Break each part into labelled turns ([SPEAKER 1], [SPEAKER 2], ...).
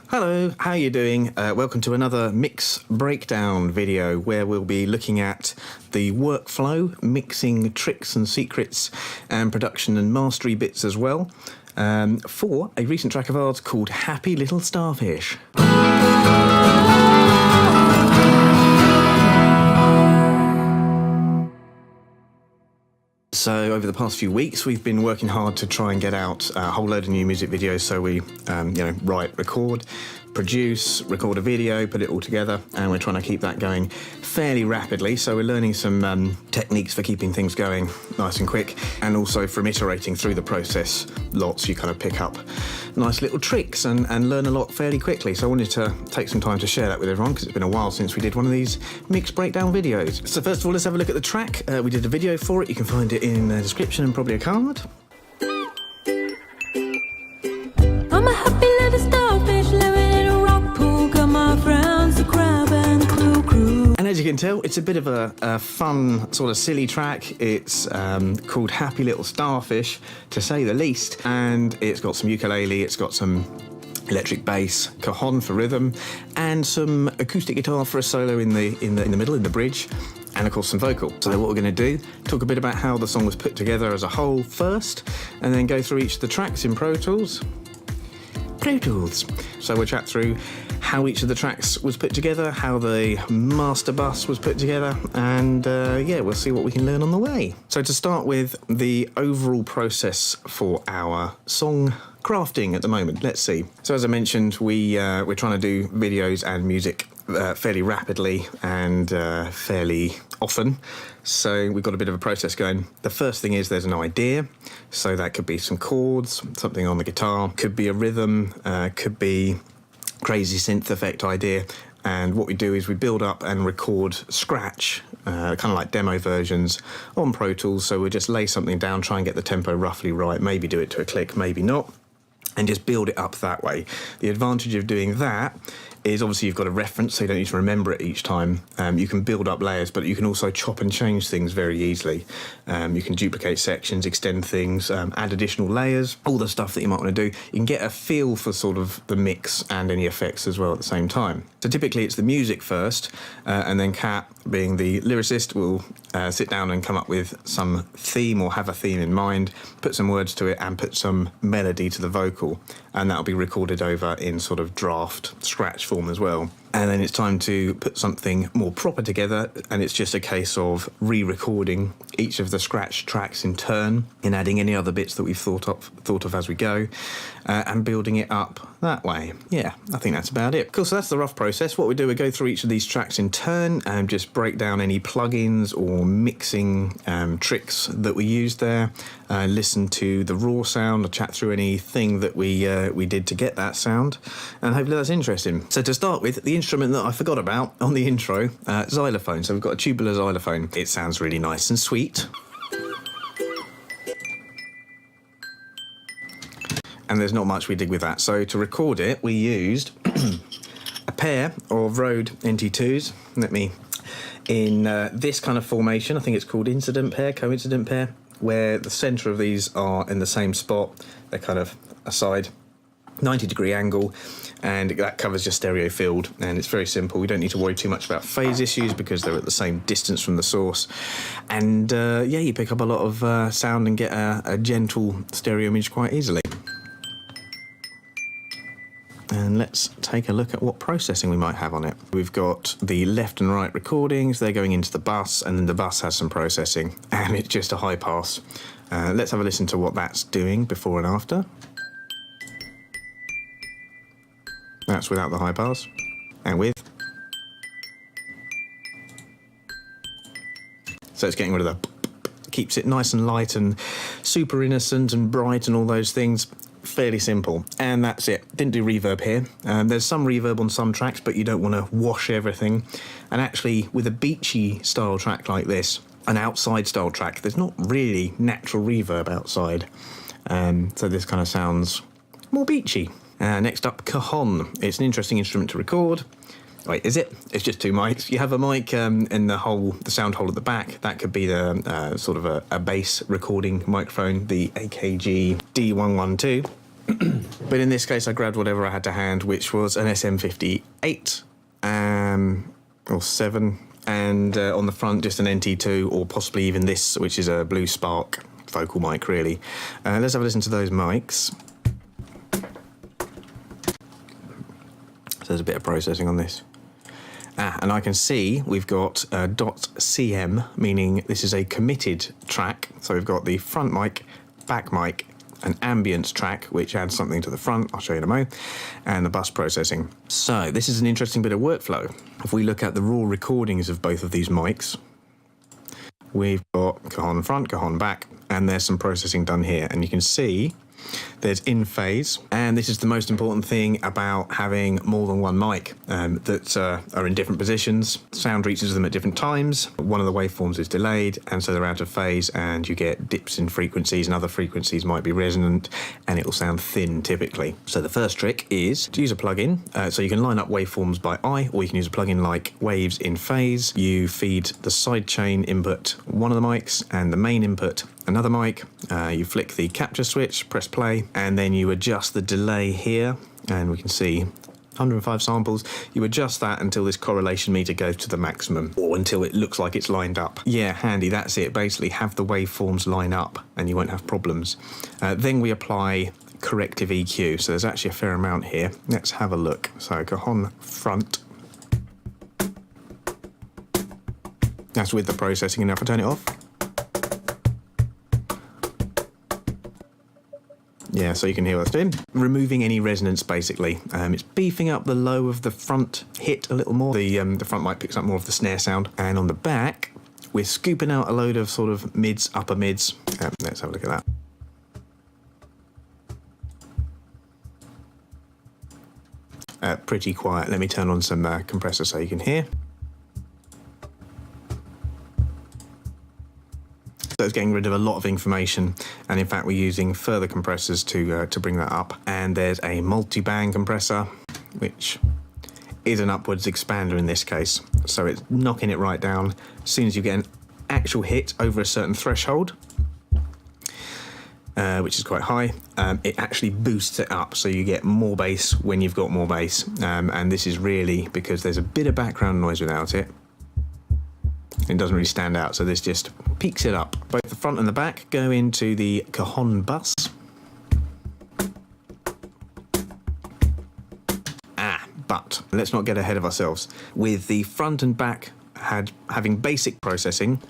[SPEAKER 1] Hello, how are you doing? Welcome to another mix breakdown video where we'll be looking at the workflow, mixing tricks and secrets, and production and mastery bits as well, for a recent track of ours called Happy Little Starfish. So over the past few weeks, we've been working hard to try and get out a whole load of new music videos. So we, write, record, produce, record a video, put it all together, and we're trying to keep that going fairly rapidly. So we're learning some techniques for keeping things going nice and quick, and also from iterating through the process lots, you kind of pick up nice little tricks and learn a lot fairly quickly. So I wanted to take some time to share that with everyone because it's been a while since we did one of these mix breakdown videos. So first of all, let's have a look at the track. We did a video for it. You can find it in the description and probably a card.
[SPEAKER 2] I'm a happy little starfish living in a rock pool. Got my friends, the crab and the crew.
[SPEAKER 1] And as you can tell, it's a bit of a fun, sort of silly track. It's called Happy Little Starfish, to say the least. And it's got some ukulele, it's got some electric bass, cajon for rhythm, and some acoustic guitar for a solo in the middle, in the bridge, and of course some vocal. So what we're going to do, talk a bit about how the song was put together as a whole first, and then go through each of the tracks in Pro Tools. So we'll chat through how each of the tracks was put together, how the master bus was put together, and we'll see what we can learn on the way. So to start with, the overall process for our song crafting at the moment. Let's see. So as I mentioned, we're trying to do videos and music fairly rapidly and fairly often. So we've got a bit of a process going. The first thing is there's an idea. So that could be some chords, something on the guitar, could be a rhythm, could be crazy synth effect idea. And what we do is we build up and record scratch, kind of like demo versions on Pro Tools. So we just lay something down, try and get the tempo roughly right, maybe do it to a click, maybe not, and just build it up that way. The advantage of doing that is obviously you've got a reference, so you don't need to remember it each time. You can build up layers, but you can also chop and change things very easily. You can duplicate sections, extend things, add additional layers, all the stuff that you might want to do. You can get a feel for sort of the mix and any effects as well at the same time. So typically it's the music first, and then Kat, being the lyricist, will sit down and come up with some theme or have a theme in mind, put some words to it and put some melody to the vocal, and that'll be recorded over in sort of draft scratch form as well. And then it's time to put something more proper together, and it's just a case of re-recording each of the scratch tracks in turn and adding any other bits that we've thought of as we go, and building it up that way. Yeah, I think that's about it. Cool, so that's the rough process. What we do, we go through each of these tracks in turn and just break down any plugins or mixing tricks that we used there, listen to the raw sound, chat through anything that we did to get that sound, and hopefully that's interesting. So to start with, the instrument that I forgot about on the intro, xylophone. So we've got a tubular xylophone. It sounds really nice and sweet. And there's not much we did with that. So to record it, we used a pair of Rode NT2s. In this kind of formation, I think it's called incident pair, coincident pair, where the centre of these are in the same spot. They're kind of aside, 90-degree angle, and that covers your stereo field, and it's very simple. We don't need to worry too much about phase issues because they're at the same distance from the source, and you pick up a lot of sound and get a gentle stereo image quite easily. And let's take a look at what processing we might have on it. We've got the left and right recordings, they're going into the bus, and then the bus has some processing, and it's just a high pass. Let's have a listen to what that's doing before and after. That's without the high pass, and with. So it's getting rid of the, keeps it nice and light and super innocent and bright and all those things. Fairly simple, and that's it. Didn't do reverb here. There's some reverb on some tracks, but you don't want to wash everything. And actually, with a beachy style track like this, an outside style track, there's not really natural reverb outside. So this kind of sounds more beachy. Next up, cajon. It's an interesting instrument to record. Wait, is it? It's just two mics. You have a mic in the sound hole at the back. That could be the sort of a bass recording microphone, the AKG D112. But in this case, I grabbed whatever I had to hand, which was an SM58 or 7, and on the front just an NT2, or possibly even this, which is a Blue Spark vocal mic, really. Let's have a listen to those mics. So there's a bit of processing on this. And I can see we've got .cm, meaning this is a committed track. So we've got the front mic, back mic, an ambience track, which adds something to the front, I'll show you in a moment, and the bus processing. So this is an interesting bit of workflow. If we look at the raw recordings of both of these mics, we've got Cajon front, Cajon back, and there's some processing done here. And you can see there's in phase, and this is the most important thing about having more than one mic that are in different positions. Sound reaches them at different times. One of the waveforms is delayed, and so they're out of phase, and you get dips in frequencies, and other frequencies might be resonant, and it will sound thin typically. So the first trick is to use a plugin. So you can line up waveforms by eye, or you can use a plugin like Waves in Phase. You feed the sidechain input one of the mics, and the main input another mic. You flick the capture switch, press play, and then you adjust the delay here, and we can see 105 samples. You adjust that until this correlation meter goes to the maximum, or until it looks like it's lined up. Yeah, handy, that's it. Basically have the waveforms line up and you won't have problems. Then we apply corrective EQ, so there's actually a fair amount here. Let's have a look. So Cajon front. That's with the processing, and if I turn it off, yeah, so you can hear what it's doing. Removing any resonance, basically. It's beefing up the low of the front hit a little more. The front mic picks up more of the snare sound. And on the back, we're scooping out a load of sort of mids, upper mids. Let's have a look at that. Pretty quiet. Let me turn on some compressor so you can hear. So it's getting rid of a lot of information, and in fact we're using further compressors to bring that up. And there's a multi-band compressor, which is an upwards expander in this case. So it's knocking it right down. As soon as you get an actual hit over a certain threshold, which is quite high, it actually boosts it up, so you get more bass when you've got more bass. And this is really because there's a bit of background noise without it. It doesn't really stand out, so this just peaks it up. Both the front and the back go into the Cajon bus. But let's not get ahead of ourselves. With the front and back having basic processing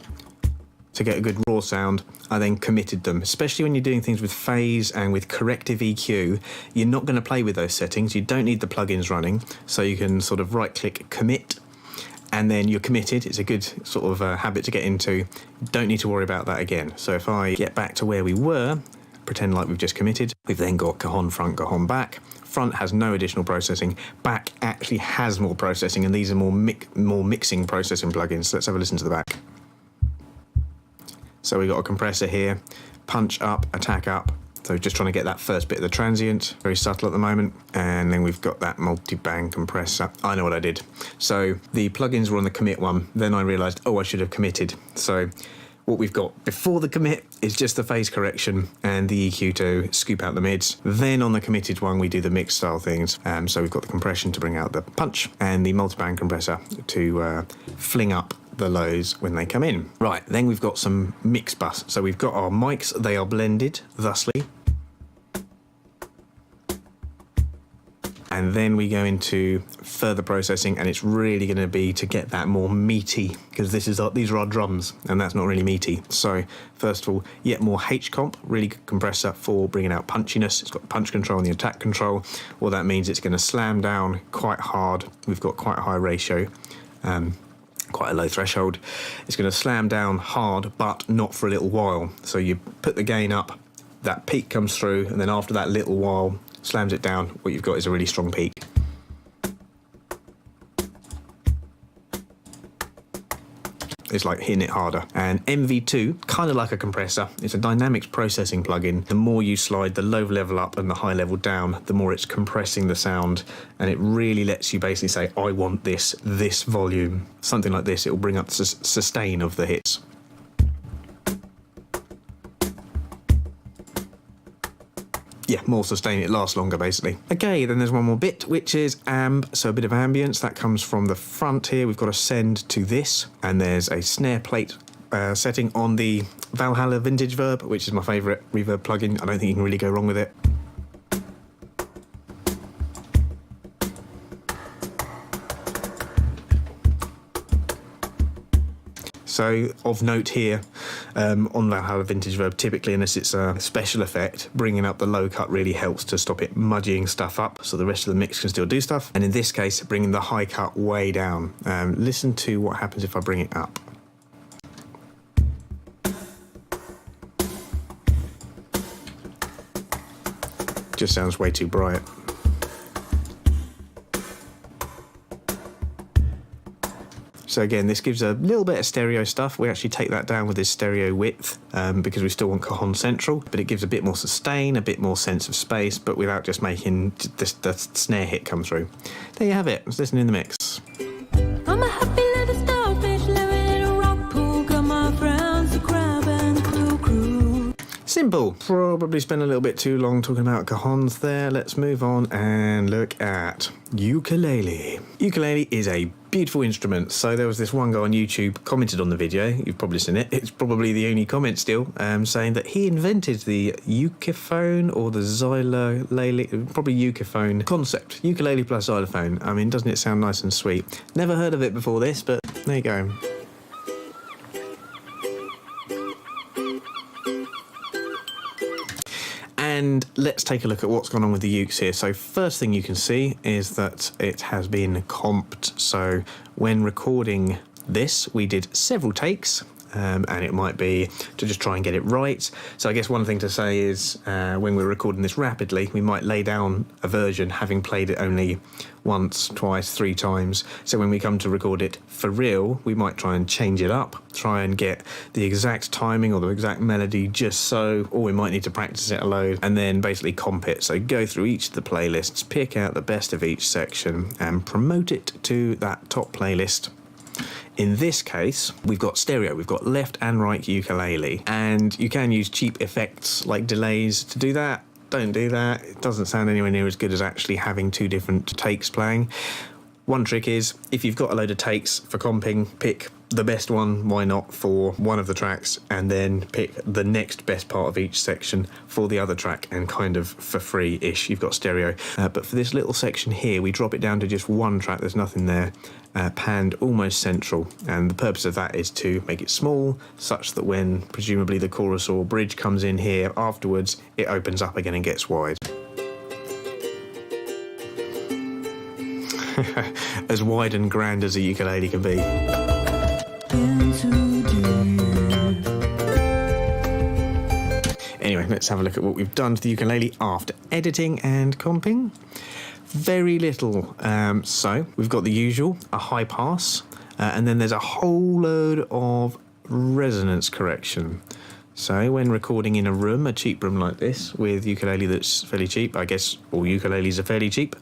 [SPEAKER 1] to get a good raw sound, I then committed them. Especially when you're doing things with phase and with corrective EQ, you're not going to play with those settings. You don't need the plugins running, so you can sort of right-click commit, and then you're committed. It's a good sort of habit to get into. Don't need to worry about that again. So if I get back to where we were, pretend like we've just committed, we've then got Cajon front, Cajon back. Front has no additional processing. Back actually has more processing, and these are more mixing processing plugins. So let's have a listen to the back. So we've got a compressor here, punch up, attack up. So just trying to get that first bit of the transient, very subtle at the moment. And then we've got that multi-band compressor. I know what I did. So the plugins were on the commit one. Then I realized, oh, I should have committed. So what we've got before the commit is just the phase correction and the EQ to scoop out the mids. Then on the committed one, we do the mix style things. So we've got the compression to bring out the punch and the multi-band compressor to fling up the lows when they come in. Right, then we've got some mix bus. So we've got our mics, they are blended thusly. And then we go into further processing, and it's really going to be to get that more meaty, because these are our drums, and that's not really meaty. So first of all, yet more H-comp, really good compressor for bringing out punchiness. It's got the punch control and the attack control. What that means, it's going to slam down quite hard. We've got quite a high ratio, quite a low threshold. It's going to slam down hard, but not for a little while. So you put the gain up, that peak comes through, and then after that little while, slams it down. What you've got is a really strong peak. It's like hitting it harder. And MV2, kind of like a compressor, it's a dynamics processing plugin. The more you slide the low level up and the high level down, the more it's compressing the sound, and it really lets you basically say, I want this volume. Something like this, it will bring up the sustain of the hits. yeah, more sustain, it lasts longer basically. Okay, then there's one more bit, which is amp, so a bit of ambience. That comes from the front here. We've got to send to this, and there's a snare plate setting on the Valhalla Vintage Verb, which is my favourite reverb plugin. I don't think you can really go wrong with it. So, of note here, on Valhalla Vintage Verb, typically, unless it's a special effect, bringing up the low cut really helps to stop it muddying stuff up, so the rest of the mix can still do stuff. And in this case, bringing the high cut way down. Listen to what happens if I bring it up. Just sounds way too bright. So again, this gives a little bit of stereo stuff. We actually take that down with this stereo width because we still want Cajon central, but it gives a bit more sustain, a bit more sense of space, but without just making the snare hit come through. There you have it. Let's listen in the mix.
[SPEAKER 2] I'm a happy little starfish living in a rock pool. Got my friends, the crab and the crew.
[SPEAKER 1] Simple. Probably spent a little bit too long talking about cajons there. Let's move on and look at ukulele. Ukulele is a beautiful instrument. So there was this one guy on YouTube commented on the video. You've probably seen it. It's probably the only comment still, saying that he invented the Ukulele or the Xylophone, probably Ukulele concept. Ukulele plus xylophone. I mean, doesn't it sound nice and sweet? Never heard of it before this, but there you go. And let's take a look at what's gone on with the ukes here. So first thing you can see is that it has been comped. So when recording this, we did several takes, and it might be to just try and get it right. So I guess one thing to say is when we're recording this rapidly, we might lay down a version having played it only once, twice, 3 times. So when we come to record it for real, we might try and change it up, try and get the exact timing or the exact melody just so, or we might need to practice it a load and then basically comp it. So go through each of the playlists, pick out the best of each section and promote it to that top playlist. In this case, we've got stereo, we've got left and right ukulele, and you can use cheap effects like delays to do that. Don't do that. It doesn't sound anywhere near as good as actually having 2 different takes playing. One trick is, if you've got a load of takes for comping, pick the best one, why not, for one of the tracks, and then pick the next best part of each section for the other track, and kind of for free-ish, you've got stereo. But for this little section here, we drop it down to just one track, there's nothing there, panned almost central, and the purpose of that is to make it small, such that when presumably the chorus or bridge comes in here afterwards, it opens up again and gets wide. As wide and grand as a ukulele can be. Anyway, let's have a look at what we've done to the ukulele after editing and comping. Very little. So we've got the usual, a high pass, and then there's a whole load of resonance correction. So when recording in a room, a cheap room like this, with ukulele that's fairly cheap, I guess all ukuleles are fairly cheap.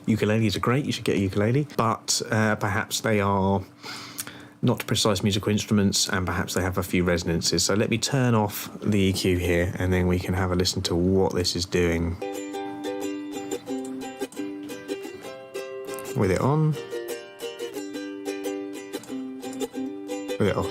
[SPEAKER 1] Ukuleles are great, you should get a ukulele, but perhaps they are not precise musical instruments and perhaps they have a few resonances. So let me turn off the EQ here and then we can have a listen to what this is doing. With it on. With it off.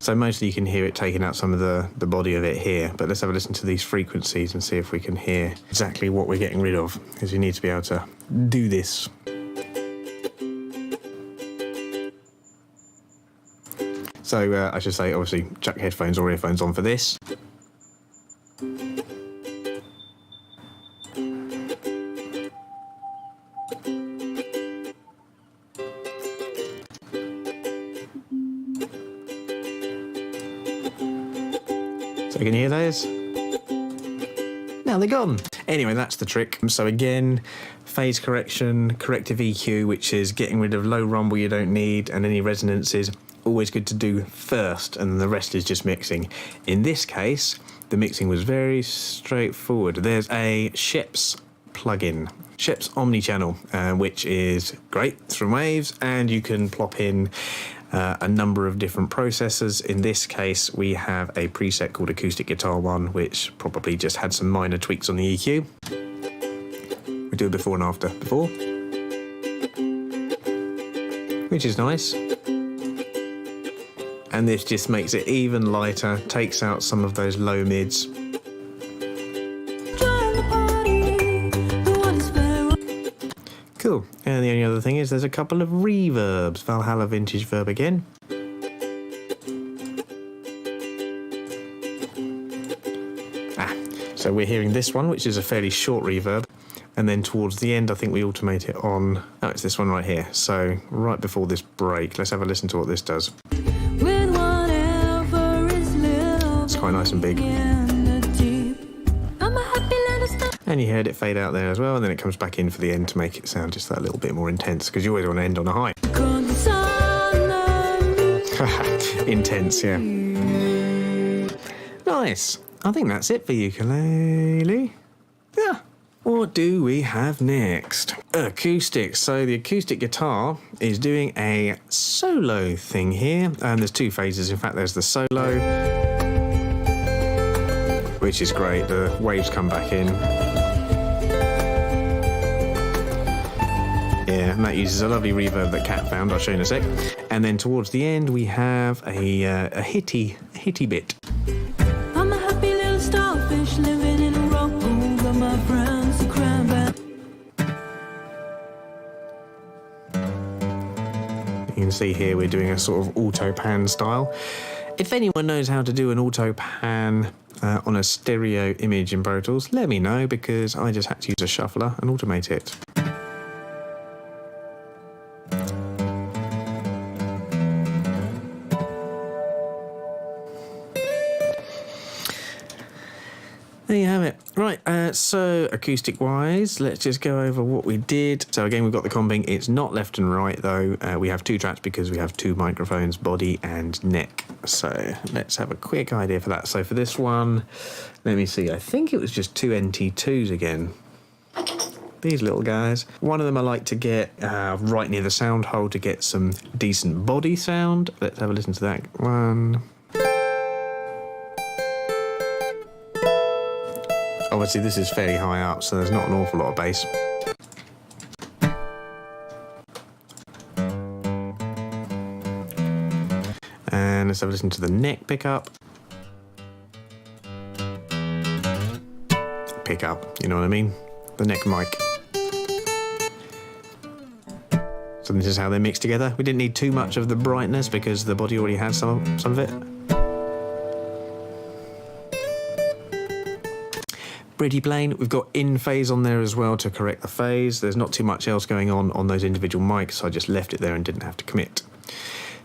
[SPEAKER 1] So mostly you can hear it taking out some of the body of it here, but let's have a listen to these frequencies and see if we can hear exactly what we're getting rid of, because you need to be able to do this. So I should say, obviously, chuck headphones or earphones on for this. So you can hear those. Now they're gone. Anyway, that's the trick. So again, phase correction, corrective EQ, which is getting rid of low rumble you don't need, and any resonances, always good to do first, and the rest is just mixing. In this case, the mixing was very straightforward. There's a Sheps plugin, Sheps Omnichannel, which is great. It's from Waves, and you can plop in a number of different processors. In this case, we have a preset called Acoustic Guitar 1, which probably just had some minor tweaks on the EQ. We do a before and after. Before, which is nice. And this just makes it even lighter, takes out some of those low mids. Cool. And the only other thing is there's a couple of reverbs. Valhalla Vintage Verb again. So we're hearing this one, which is a fairly short reverb. And then towards the end, I think we automate it on... Oh, it's this one right here. So right before this break, let's have a listen to what this does. It's quite nice and big. And you heard it fade out there as well, and then it comes back in for the end to make it sound just that little bit more intense, because you always want to end on a high. Intense, yeah. Nice. I think that's it for ukulele. Yeah. What do we have next? Acoustic. So the acoustic guitar is doing a solo thing here, and there's two phases. In fact, there's the solo, which is great. The waves come back in. Yeah, and that uses a lovely reverb that Kat found. I'll show you in a sec. And then towards the end, we have a hitty bit.
[SPEAKER 2] I'm a happy little starfish living in a rock pool, got my friends a crab.
[SPEAKER 1] You can see here we're doing a sort of auto pan style. If anyone knows how to do an auto pan on a stereo image in Pro Tools, let me know, because I just had to use a shuffler and automate it. There you have it. Right, so acoustic-wise, let's just go over what we did. So again, we've got the comping. It's not left and right, though. We have two tracks because we have two microphones, body and neck. So let's have a quick idea for that. So for this one, let me see. I think it was just two NT2s again. These little guys. One of them I like to get right near the sound hole to get some decent body sound. Let's have a listen to that one. Obviously this is fairly high up, so there's not an awful lot of bass. And let's have a listen to the neck pickup. Pickup, you know what I mean? The neck mic. So this is how they mix together. We didn't need too much of the brightness because the body already had some of it. Pretty plain. We've got in phase on there as well to correct the phase. There's not too much else going on those individual mics, so I just left it there and didn't have to commit.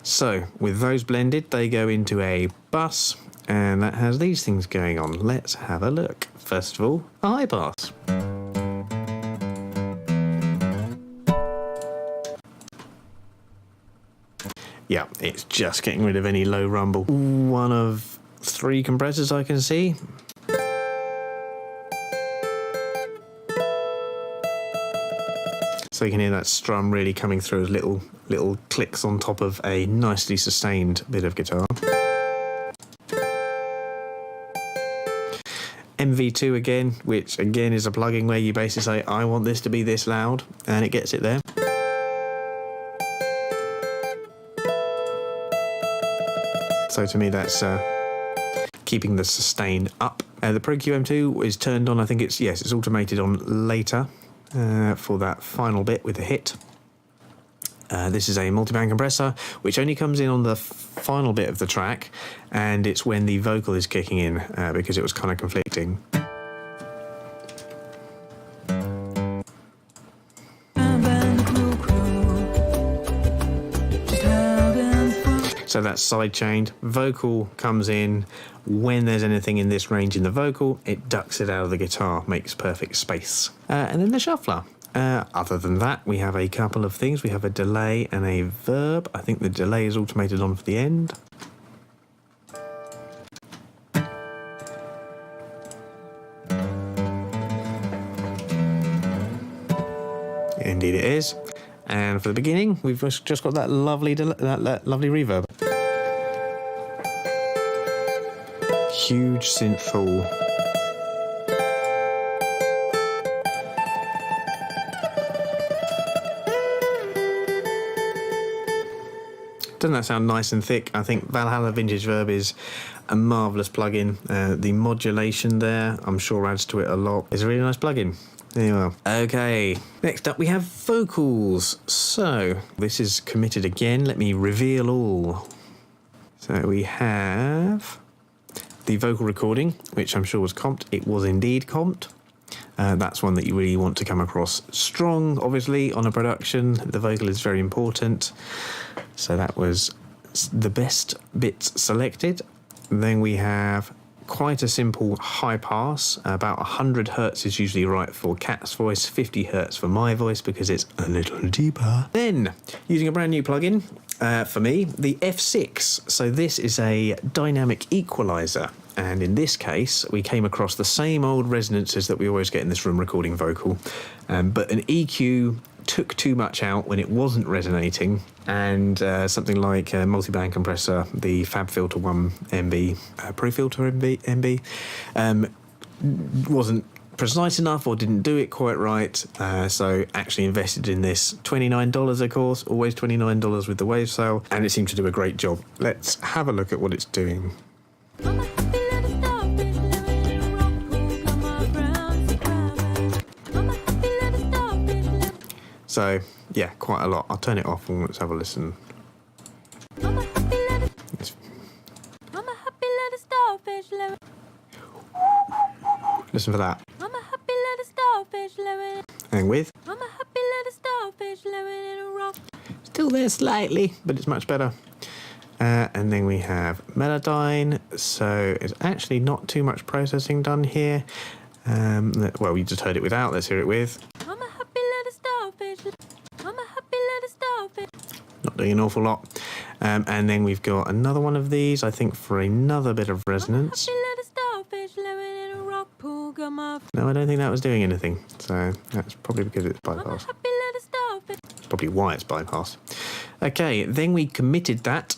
[SPEAKER 1] So with those blended, they go into a bus, and that has these things going on. Let's have a look. First of all, a high pass. Yeah, it's just getting rid of any low rumble. One of three compressors I can see. So you can hear that strum really coming through as little clicks on top of a nicely sustained bit of guitar. MV2 again, which again is a plugin where you basically say, I want this to be this loud, and it gets it there. So to me that's keeping the sustain up. The Pro QM2 is turned on, I think it's automated on later. For that final bit with the hit. This is a multiband compressor, which only comes in on the final bit of the track, and it's when the vocal is kicking in, because it was kind of conflicting. So that's side-chained. Vocal comes in. When there's anything in this range in the vocal, it ducks it out of the guitar, makes perfect space. And then the shuffler. Other than that, we have a couple of things. We have a delay and a verb. I think the delay is automated on for the end. Indeed it is. And for the beginning, we've just got that lovely reverb. Huge synth fall. Doesn't that sound nice and thick? I think Valhalla Vintage Verb is a marvellous plugin. The modulation there, I'm sure, adds to it a lot. It's a really nice plugin. There you are. Okay, next up we have vocals. So this is committed again. Let me reveal all. So we have the vocal recording, which I'm sure was comped. It was indeed comped. That's one that you really want to come across strong, obviously, on a production. The vocal is very important. So that was the best bits selected. Then we have quite a simple high pass. About 100 hertz is usually right for Kat's voice, 50 hertz for my voice because it's a little deeper. Then, using a brand new plugin, for me, the F6. So this is a dynamic equalizer. And in this case, we came across the same old resonances that we always get in this room recording vocal, but an EQ took too much out when it wasn't resonating, and something like a multi-band compressor, the FabFilter 1 MB, Pro Filter MB, wasn't precise enough or didn't do it quite right, so actually invested in this. $29 of course, always $29 with the wave sale, and it seemed to do a great job. Let's have a look at what it's doing. So, yeah, quite a lot. I'll turn it off and let's have a listen. Listen for that. And with. Still there slightly, but it's much better. And then we have Melodyne. So it's actually not too much processing done here. Well, we just heard it without. Let's hear it with. Not doing an awful lot. And then we've got another one of these, I think, for another bit of resonance. No, I don't think that was doing anything. So that's probably because it's bypassed. It's probably why it's bypassed. Okay, then we committed that.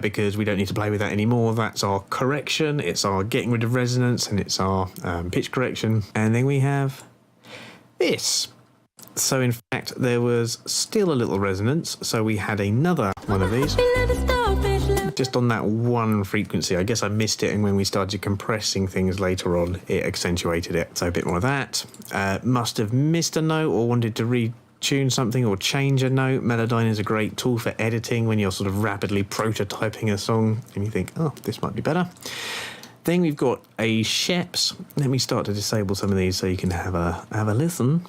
[SPEAKER 1] Because we don't need to play with that anymore. That's our correction, it's our getting rid of resonance, and it's our pitch correction. And then we have this. So in fact, there was still a little resonance, so we had another one of these. Just on that one frequency. I guess I missed it, and when we started compressing things later on, it accentuated it. So a bit more of that. Must have missed a note or wanted to retune something or change a note. Melodyne is a great tool for editing when you're sort of rapidly prototyping a song and you think, oh, this might be better. Then we've got a Sheps. Let me start to disable some of these so you can have a listen.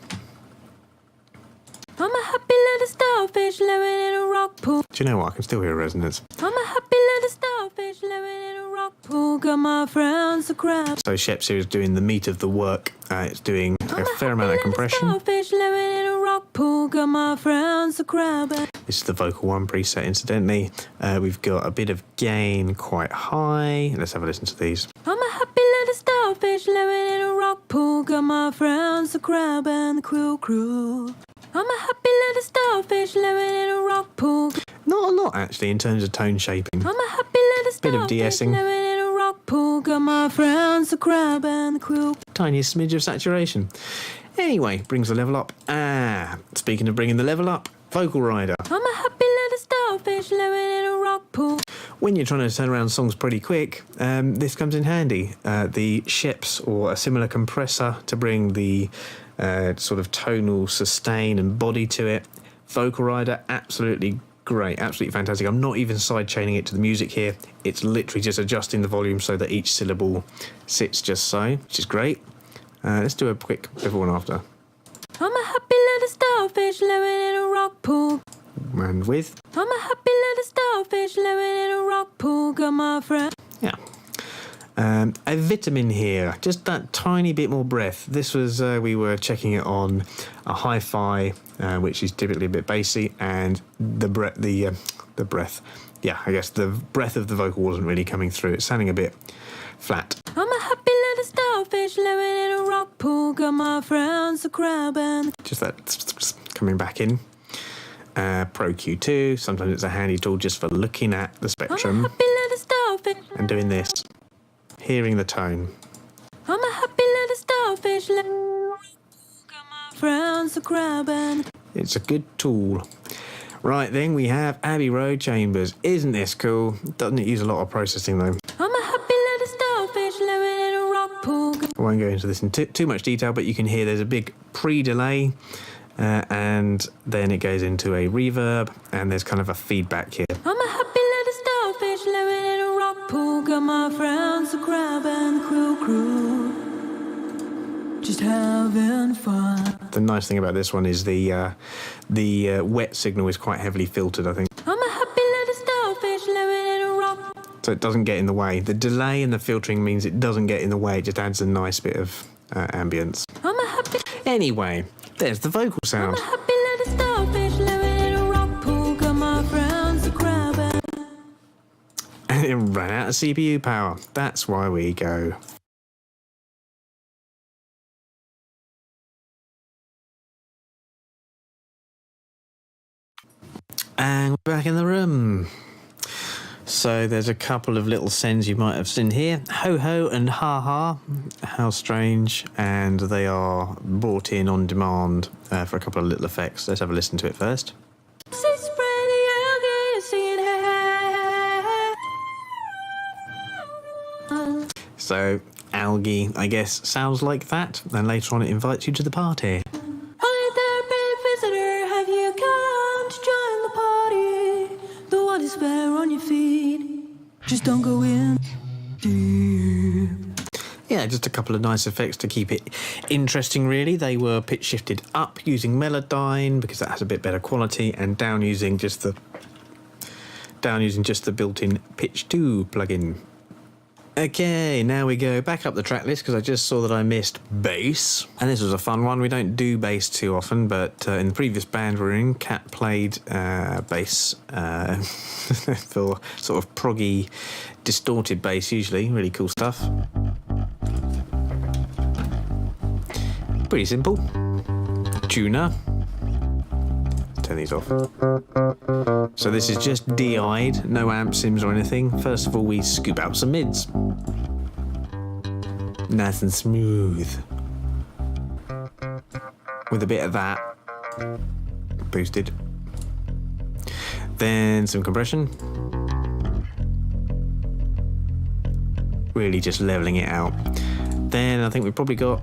[SPEAKER 2] I'm a happy little starfish living in a rock pool.
[SPEAKER 1] Do you know what? I can still hear a resonance.
[SPEAKER 2] I'm a happy little starfish living in a rock pool. Got my friends a crab.
[SPEAKER 1] So Sheps here is doing the meat of the work. It's doing a fair amount of compression.
[SPEAKER 2] Starfish living in a rock pool. Got my friends a crab.
[SPEAKER 1] This is the vocal 1 preset, incidentally. We've got a bit of gain quite high. Let's have a listen to these.
[SPEAKER 2] I'm a happy little starfish living in a rock pool. Got my friends a crab and the crew. I'm a happy little starfish living in a rock pool.
[SPEAKER 1] Not a lot, actually, in terms of tone shaping.
[SPEAKER 2] I'm a happy little starfish
[SPEAKER 1] Bit of de-essing.
[SPEAKER 2] living in a rock pool. Got my friends a crab and the crew.
[SPEAKER 1] Tiniest smidge of saturation. Anyway, brings the level up. Speaking of bringing the level up, vocal rider.
[SPEAKER 2] I'm a happy little starfish living in a rock pool.
[SPEAKER 1] When you're trying to turn around songs pretty quick, this comes in handy. The Sheps or a similar compressor to bring the sort of tonal sustain and body to it. Vocal rider, absolutely great, absolutely fantastic. I'm not even side chaining it to the music here. It's literally just adjusting the volume so that each syllable sits just so, which is great. Let's do a quick before and after.
[SPEAKER 2] I'm a happy little starfish living in a rock pool.
[SPEAKER 1] And with.
[SPEAKER 2] I'm a happy little starfish living in a rock pool. Got my friend.
[SPEAKER 1] Yeah. A vitamin here, just that tiny bit more breath. This was, we were checking it on a hi-fi, which is typically a bit bassy, and the breath. Yeah, I guess the breath of the vocal wasn't really coming through. It's sounding a bit flat.
[SPEAKER 2] I'm a happy little starfish living in a rock pool. Got my friends a crab and.
[SPEAKER 1] Just that coming back in. Pro Q2. Sometimes it's a handy tool just for looking at the
[SPEAKER 2] I'm a
[SPEAKER 1] spectrum
[SPEAKER 2] happy little starfish.
[SPEAKER 1] and doing this, hearing the tone.
[SPEAKER 2] I'm a happy little starfish. Got my friends a crab and
[SPEAKER 1] It's a good tool. Right, then we have Abbey Road Chambers. Isn't this cool? Doesn't it use a lot of processing though?
[SPEAKER 2] I'm a happy little starfish living in a rock pool.
[SPEAKER 1] I won't go into this in too much detail, but you can hear there's a big pre-delay, and then it goes into a reverb, and there's kind of a feedback here.
[SPEAKER 2] I'm a happy little starfish living in a rock pool. Got my friends a crab and crew. Just having fun.
[SPEAKER 1] The nice thing about this one is the wet signal is quite heavily filtered, I think.
[SPEAKER 2] I'm a happy little starfish living in a rock.
[SPEAKER 1] So it doesn't get in the way. The delay and the filtering means it doesn't get in the way. It just adds a nice bit of ambience.
[SPEAKER 2] I'm a happy.
[SPEAKER 1] Anyway, there's the vocal
[SPEAKER 2] I'm
[SPEAKER 1] sound.
[SPEAKER 2] a happy little starfish living in a rock pool. Got my friends a crab and
[SPEAKER 1] And it ran out of CPU power. That's why we go. And we're back in the room. So there's a couple of little sends you might have seen here. Ho ho and ha ha. How strange. And they are brought in on demand for a couple of little effects. Let's have a listen to it first.
[SPEAKER 2] say spray the algae singing hey.
[SPEAKER 1] So algae, I guess, sounds like that. And later on it invites you to the party.
[SPEAKER 2] Hi there, big visitor. Have you come to join the party? The water's fair on your feet. Just don't go in deep.
[SPEAKER 1] Yeah, just a couple of nice effects to keep it interesting, really. They were pitch shifted up using Melodyne because that has a bit better quality, and down using just the built-in Pitch 2 plugin. Okay, now we go back up the track list because I just saw that I missed bass. And this was a fun one. We don't do bass too often, but in the previous band we were in, Kat played bass for sort of proggy, distorted bass usually. Really cool stuff. Pretty simple. Tuner. Turn these off. So this is just DI'd, no amp sims or anything. First of all, we scoop out some mids. Nice and smooth. With a bit of that boosted. Then some compression. Really just leveling it out. Then I think we've probably got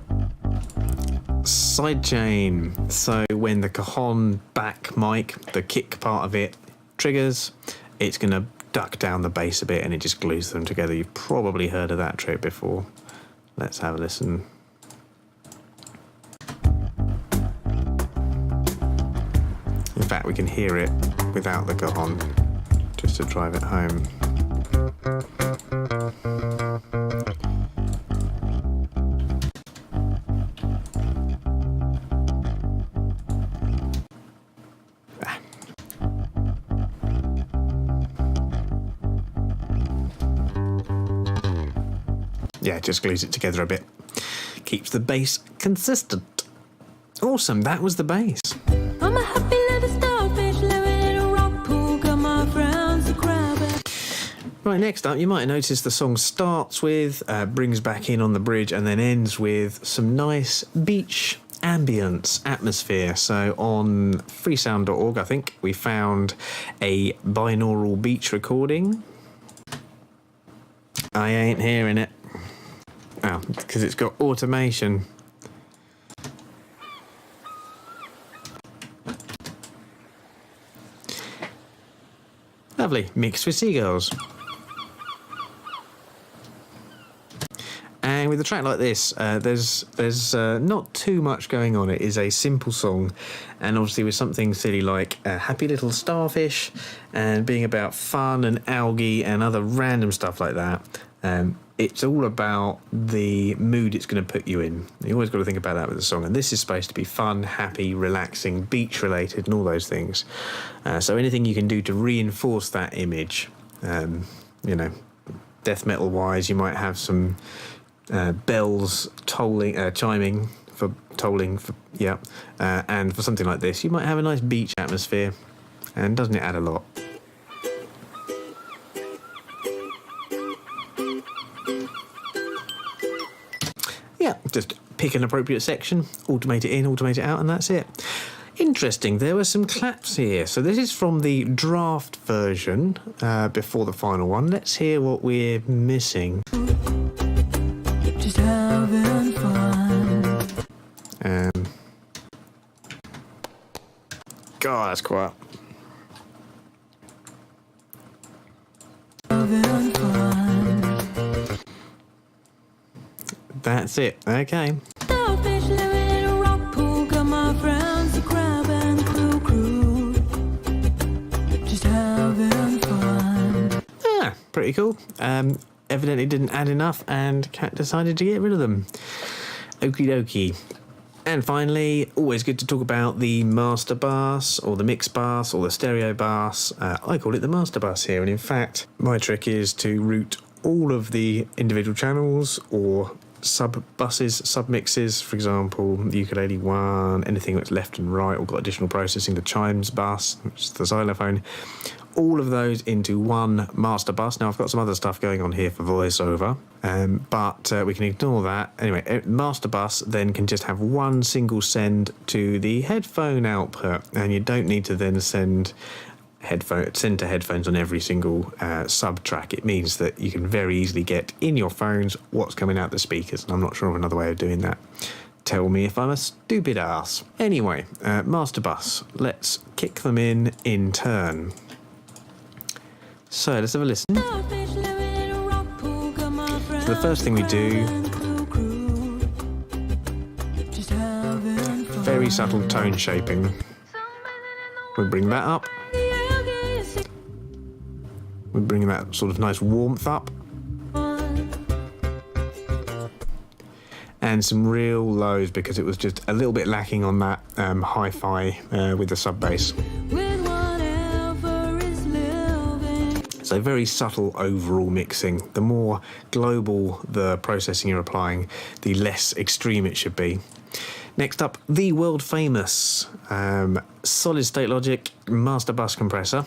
[SPEAKER 1] sidechain. So when the Cajon back mic, the kick part of it, triggers, it's going to duck down the bass a bit and it just glues them together. You've probably heard of that trick before. Let's have a listen. In fact, we can hear it without the Cajon, just to drive it home. Yeah, just glues it together a bit. Keeps the bass consistent. Awesome, that was the bass.
[SPEAKER 2] I'm a happy little starfish living in a rock pool. Got my friends a crab.
[SPEAKER 1] Right, next up, you might notice the song starts with, brings back in on the bridge, and then ends with some nice beach ambience atmosphere. So on freesound.org, I think, we found a binaural beach recording. I ain't hearing it. Oh, because it's got automation. Lovely, mixed with seagulls. And with a track like this, there's not too much going on. It is a simple song, and obviously with something silly like a happy little starfish and being about fun and algae and other random stuff like that, it's all about the mood it's going to put you in. You always got to think about that with the song. And this is supposed to be fun, happy, relaxing, beach-related and all those things. So anything you can do to reinforce that image, you know, death metal-wise, you might have some bells chiming for tolling, and for something like this, you might have a nice beach atmosphere. And doesn't it add a lot? Yeah, just pick an appropriate section, automate it in, automate it out, and that's it. Interesting, there were some claps here. So this is from the draft version before the final one. Let's hear what we're missing.
[SPEAKER 2] Just having fun.
[SPEAKER 1] God, that's quiet.
[SPEAKER 2] Having fun.
[SPEAKER 1] That's it. Okay.
[SPEAKER 2] Selfish living in a rock pool. Got my friends to grab and crew. Just having fun.
[SPEAKER 1] Ah, pretty cool. Evidently didn't add enough, and Cat decided to get rid of them. Okie dokie. And finally, always good to talk about the master bass, or the mix bass, or the stereo bass. I call it the master bass here, and in fact, my trick is to route all of the individual channels, or sub-buses, sub-mixes, for example, the ukulele one, anything that's left and right, or got additional processing, the chimes bus, which is the xylophone, all of those into one master bus. Now, I've got some other stuff going on here for voiceover, but we can ignore that. Anyway, master bus then can just have one single send to the headphone output, and you don't need to then send to headphones on every single sub track. It means that you can very easily get in your phones what's coming out the speakers, and I'm not sure of another way of doing that. Tell me if I'm a stupid ass. Anyway, master bus. Let's kick them in turn. So let's have a listen. So the first thing we do, very subtle tone shaping. We bring that up. We bring that sort of nice warmth up. And some real lows, because it was just a little bit lacking on that hi-fi with the sub bass. So very subtle overall mixing. The more global the processing you're applying, the less extreme it should be. Next up, the world famous solid state logic master bus compressor.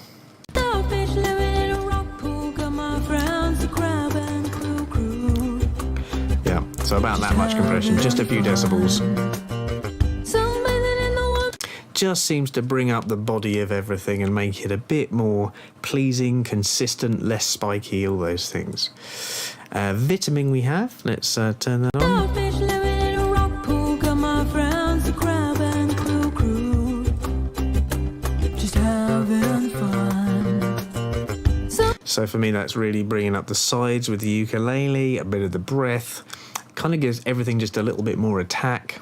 [SPEAKER 1] Yeah, so about that much compression, just a few decibels. Just seems to bring up the body of everything and make it a bit more pleasing, consistent, less spiky, all those things. Vitamin we have, let's turn that on. So for me, that's really bringing up the sides with the ukulele, a bit of the breath, kind of gives everything just a little bit more attack.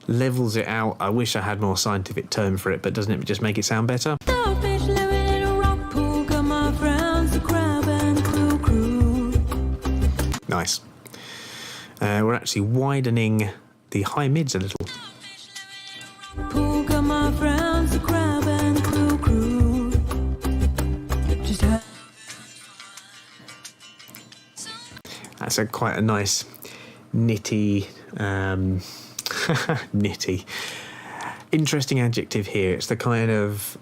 [SPEAKER 1] Levels it out. I wish I had more scientific term for it, but doesn't it just make it sound better? Nice. We're actually widening the high mids a little. That's quite a nice nitty nitty. Interesting adjective here. It's the kind of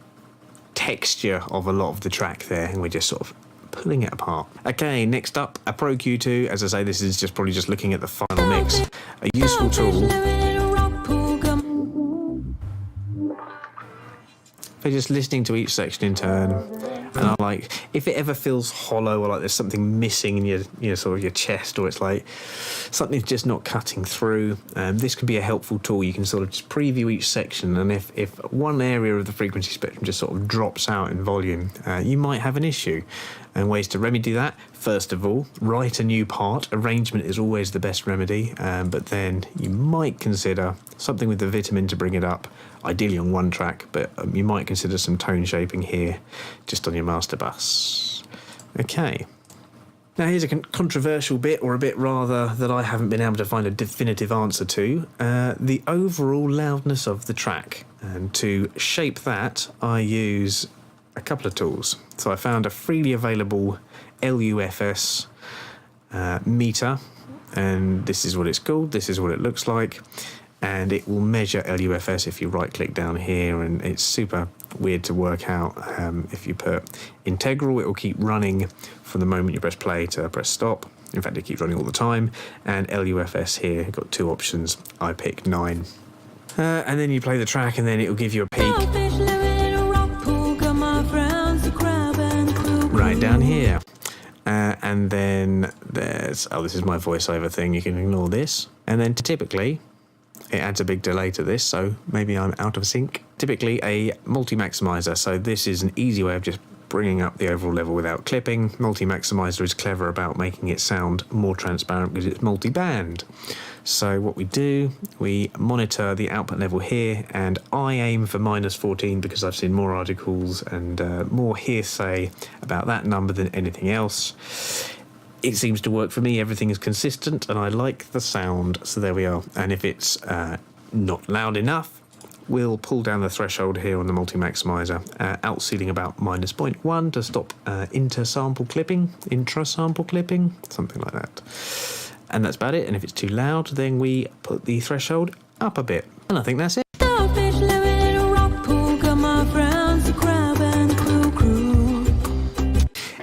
[SPEAKER 1] texture of a lot of the track there, and we're just sort of pulling it apart. Okay, next up, a Pro Q2. As I say, this is probably just looking at the final mix. A useful tool for just listening to each section in turn. And I like, if it ever feels hollow, or like there's something missing in your sort of your chest, or it's like something's just not cutting through, this can be a helpful tool. You can sort of just preview each section, and if one area of the frequency spectrum just sort of drops out in volume, you might have an issue. And ways to remedy that: first of all, write a new part. Arrangement is always the best remedy, but then you might consider something with the vitamin to bring it up, ideally on one track, but you might consider some tone shaping here, just on your master bus. Okay. Now here's a controversial bit, or a bit rather that I haven't been able to find a definitive answer to, the overall loudness of the track. And to shape that, I use a couple of tools. So I found a freely available LUFS meter, and this is what it's called, this is what it looks like, and it will measure LUFS if you right click down here, and it's super weird to work out. If you put integral, it will keep running from the moment you press play to press stop. In fact, it keeps running all the time. And LUFS here, got two options. I pick 9. And then you play the track, and then it will give you a peak right down here. And then there's, oh, this is my voiceover thing. You can ignore this. And then typically, it adds a big delay to this, so maybe I'm out of sync. Typically a multi-maximizer, so this is an easy way of just bringing up the overall level without clipping. Multi-maximizer is clever about making it sound more transparent because it's multi-band. So what we do, we monitor the output level here, and I aim for -14 because I've seen more articles and more hearsay about that number than anything else. It seems to work for me. Everything is consistent and I like the sound, so there we are. And if it's not loud enough, we'll pull down the threshold here on the multi-maximizer, out-sealing about -0.1 to stop intra-sample clipping, something like that. And that's about it. And if it's too loud, then we put the threshold up a bit. And I think that's it.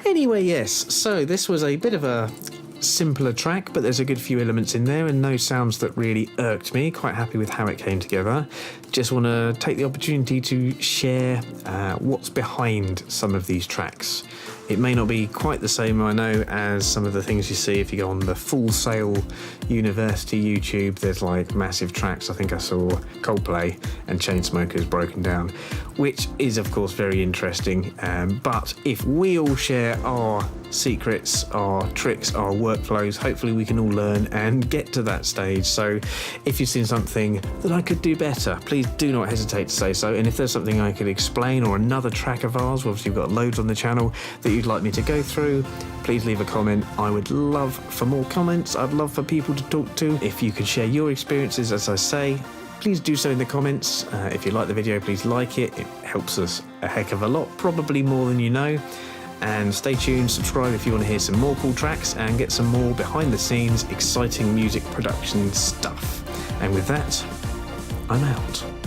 [SPEAKER 1] Anyway, yes, so this was a bit of a simpler track, but there's a good few elements in there and no sounds that really irked me. Quite happy with how it came together. Just want to take the opportunity to share what's behind some of these tracks. It may not be quite the same, I know, as some of the things you see if you go on the Full Sail University YouTube. There's like massive tracks. I think I saw Coldplay and Chainsmokers broken down, which is of course very interesting. But if we all share our secrets, our tricks, our workflows, hopefully we can all learn and get to that stage. So if you've seen something that I could do better, please do not hesitate to say so. And if there's something I could explain, or another track of ours, obviously we've got loads on the channel that you'd like me to go through, please leave a comment. I would love for more comments. I'd love for people to talk to. If you could share your experiences, as I say, please do so in the comments. If you like the video, please like it. It helps us a heck of a lot, probably more than you know. And stay tuned, subscribe if you want to hear some more cool tracks and get some more behind the scenes, exciting music production stuff. And with that, I'm out.